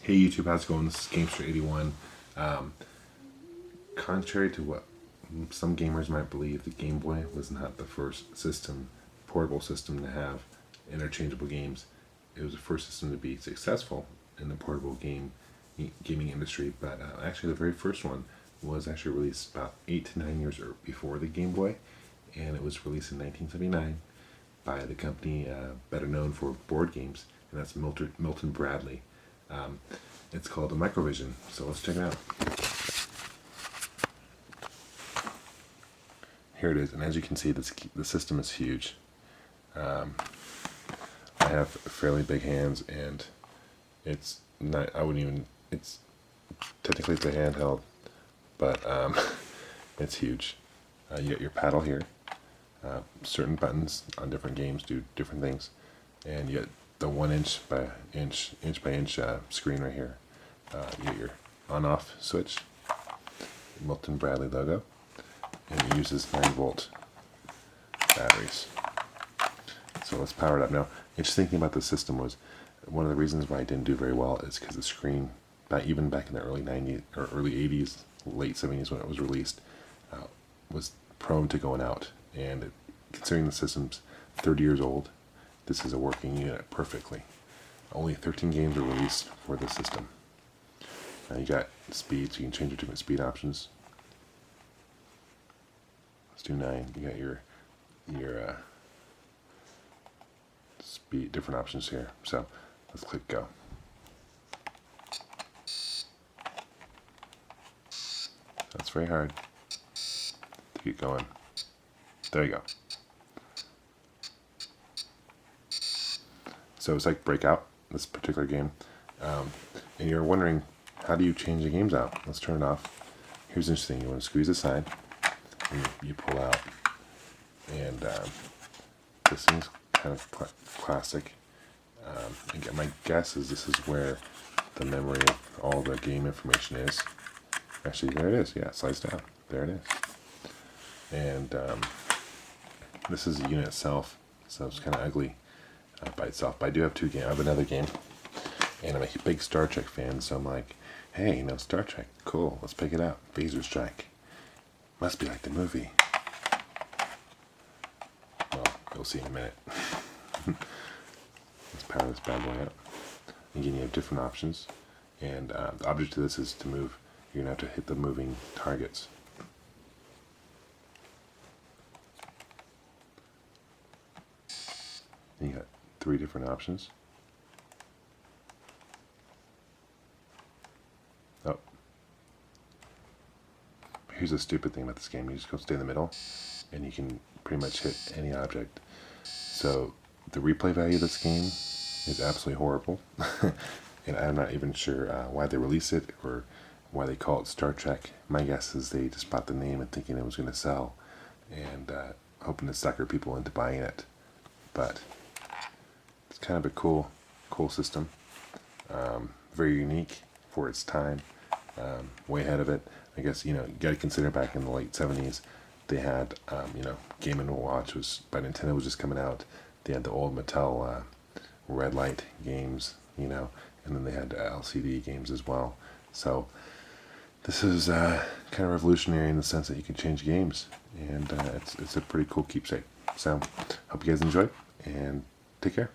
Hey YouTube, how's it going? This is Gamester81. Contrary to what some gamers might believe, the Game Boy was not the first portable system to have interchangeable games. It was the first system to be successful in the portable gaming industry, but actually the very first one was actually released about 8 to 9 years before the Game Boy, and it was released in 1979 by the company better known for board games, and that's Milton Bradley. It's called a Microvision, so let's check it out. Here it is, and as you can see, the system is huge. I have fairly big hands, and it's not, it's technically it's a handheld, but it's huge. You get your paddle here. Certain buttons on different games do different things, and you get the 1 inch by inch screen right here. You get your on-off switch, Milton Bradley logo, and it uses 9-volt batteries. So let's power it up. Now, just thinking about the system was one of the reasons why I didn't do very well is because the screen, even back in the early 90s or early 80s, late 70s when it was released, was prone to going out. And considering the system's 30 years old, this is a working unit perfectly. Only 13 games are released for the system. Now you got speeds, you can change your different speed options. Let's do 9. You got your speed, different options here. So let's click go. That's very hard to get going. There you go. So it's like Breakout, this particular game. And you're wondering, how do you change the games out? Let's turn it off. Here's interesting. You want to squeeze the side, and you pull out. And this thing's kind of classic. Again, my guess is this is where the memory of all the game information is. Actually, there it is. Yeah, it slides down. There it is. And this is the unit itself, so it's kind of ugly by itself. But I do have 2 games. I have another game, and I'm a big Star Trek fan, so I'm like, hey, Star Trek, cool, let's pick it up. Phaser Strike. Must be like the movie. Well, you'll see in a minute. Let's power this bad boy up. Again, you have different options, and the object of this is to move. You're going to have to hit the moving targets. You got 3 different options. Oh. Here's the stupid thing about this game. You just go stay in the middle, and you can pretty much hit any object. So the replay value of this game is absolutely horrible. And I'm not even sure why they released it or why they call it Star Trek. My guess is they just bought the name and thinking it was going to sell, and hoping to sucker people into buying it. But it's kind of a cool system. Very unique for its time. Way ahead of it. I guess you got to consider back in the late 70s, they had Game & Watch by Nintendo was just coming out. They had the old Mattel red light games, and then they had LCD games as well. So this is kind of revolutionary in the sense that you can change games, and it's a pretty cool keepsake. So hope you guys enjoy, and take care.